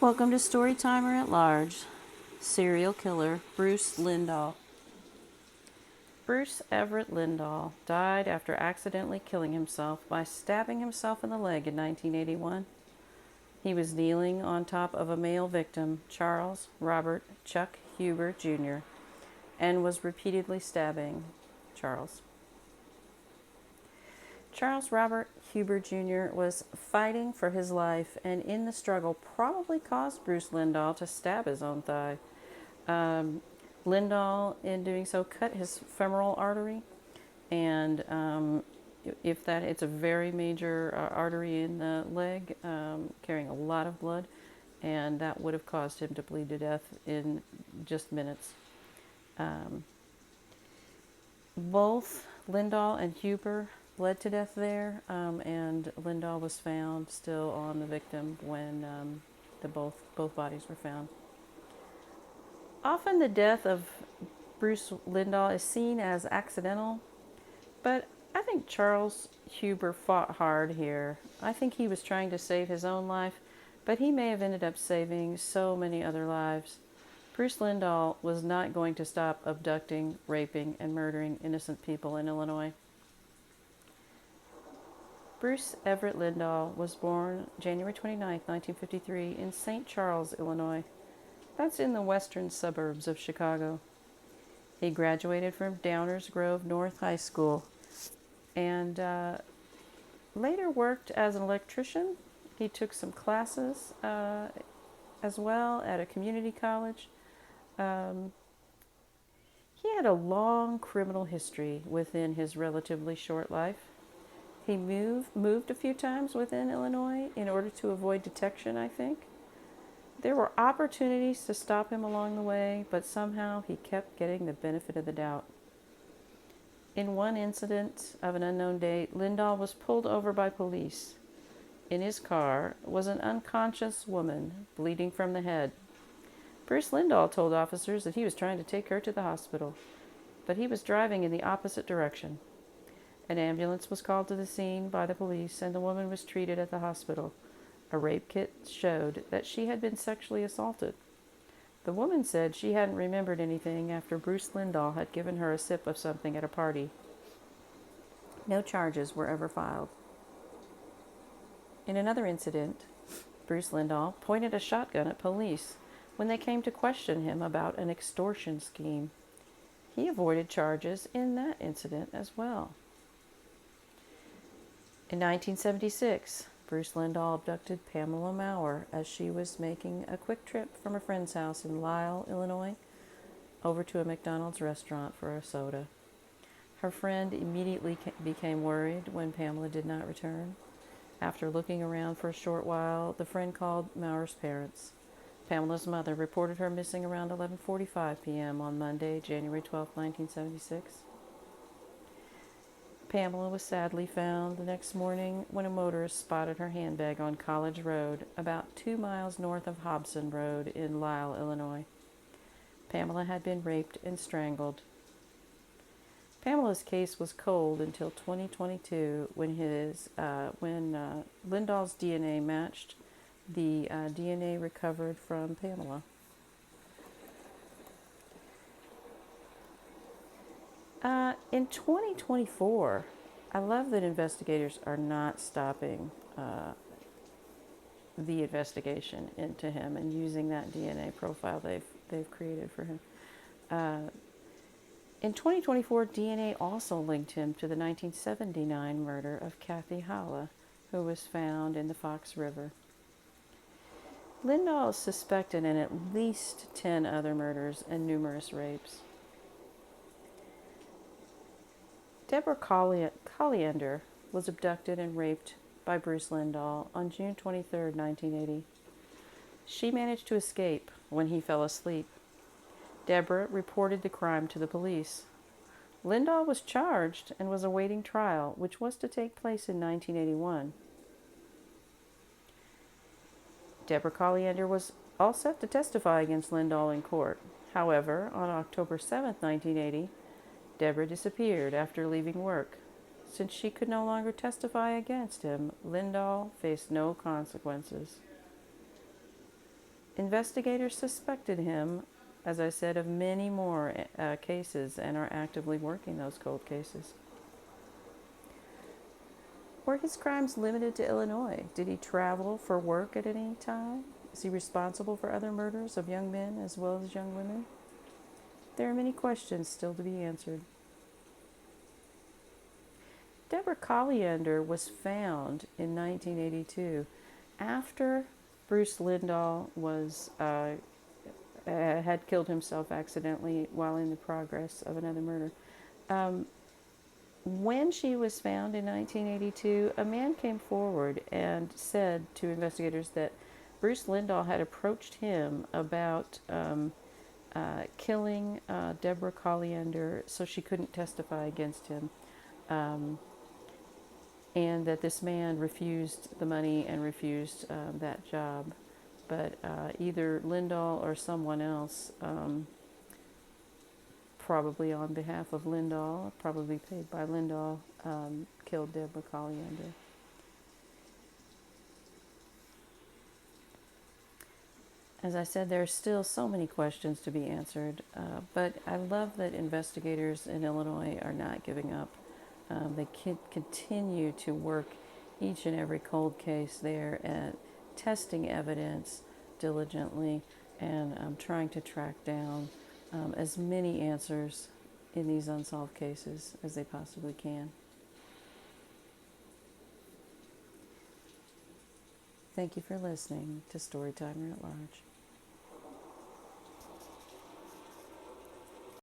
Welcome to Storytimer at Large. Serial killer Bruce Lindahl. Bruce Everitt Lindahl died after accidentally killing himself by stabbing himself in the leg in 1981. He was kneeling on top of a male victim, Charles Robert Chuck Huber Jr., and was repeatedly stabbing Charles. Charles Robert Huber Jr. was fighting for his life, and in the struggle probably caused Bruce Lindahl to stab his own thigh. Lindahl, in doing so, cut his femoral artery, and it's a very major artery in the leg, carrying a lot of blood, and that would have caused him to bleed to death in just minutes. Both Lindahl and Huber bled to death there, and Lindahl was found still on the victim when both bodies were found. Often the death of Bruce Lindahl is seen as accidental, but I think Charles Huber fought hard here. I think he was trying to save his own life, but he may have ended up saving so many other lives. Bruce Lindahl was not going to stop abducting, raping, and murdering innocent people in Illinois. Bruce Everitt Lindahl was born January 29, 1953, in St. Charles, Illinois. That's in the western suburbs of Chicago. He graduated from Downers Grove North High School and later worked as an electrician. He took some classes as well at a community college. He had a long criminal history within his relatively short life. He moved a few times within Illinois in order to avoid detection, I think. There were opportunities to stop him along the way, but somehow he kept getting the benefit of the doubt. In one incident of an unknown date, Lindahl was pulled over by police. In his car was an unconscious woman bleeding from the head. Bruce Lindahl told officers that he was trying to take her to the hospital, but he was driving in the opposite direction. An ambulance was called to the scene by the police, and the woman was treated at the hospital. A rape kit showed that she had been sexually assaulted. The woman said she hadn't remembered anything after Bruce Lindahl had given her a sip of something at a party. No charges were ever filed. In another incident, Bruce Lindahl pointed a shotgun at police when they came to question him about an extortion scheme. He avoided charges in that incident as well. In 1976, Bruce Lindahl abducted Pamela Maurer as she was making a quick trip from a friend's house in Lisle, Illinois, over to a McDonald's restaurant for a soda. Her friend immediately became worried when Pamela did not return. After looking around for a short while, the friend called Maurer's parents. Pamela's mother reported her missing around 11:45 p.m. on Monday, January 12, 1976. Pamela was sadly found the next morning when a motorist spotted her handbag on College Road, about 2 miles north of Hobson Road in Lisle, Illinois. Pamela had been raped and strangled. Pamela's case was cold until 2022 when Lindahl's DNA matched the DNA recovered from Pamela. In 2024, I love that investigators are not stopping the investigation into him and using that DNA profile they've created for him. In 2024, DNA also linked him to the 1979 murder of Kathy Halla, who was found in the Fox River. Lindahl is suspected in at least 10 other murders and numerous rapes. Deborah Colliander was abducted and raped by Bruce Lindahl on June 23, 1980. She managed to escape when he fell asleep. Deborah reported the crime to the police. Lindahl was charged and was awaiting trial, which was to take place in 1981. Deborah Colliander was all set to testify against Lindahl in court. However, on October 7, 1980, Deborah disappeared after leaving work. Since she could no longer testify against him, Lindahl faced no consequences. Investigators suspected him, as I said, of many more cases and are actively working those cold cases. Were his crimes limited to Illinois? Did he travel for work at any time? Is he responsible for other murders of young men as well as young women? There are many questions still to be answered. Deborah Colliander was found in 1982 after Bruce Lindahl had killed himself accidentally while in the progress of another murder. When she was found in 1982, a man came forward and said to investigators that Bruce Lindahl had approached him about killing Deborah Colliander so she couldn't testify against him. And that this man refused the money and refused that job. But either Lindahl or someone else, probably on behalf of Lindahl, probably paid by Lindahl, killed Deborah Colliander. As I said, there are still so many questions to be answered, but I love that investigators in Illinois are not giving up. They continue to work each and every cold case there at testing evidence diligently and trying to track down as many answers in these unsolved cases as they possibly can. Thank you for listening to Storytimer at Large.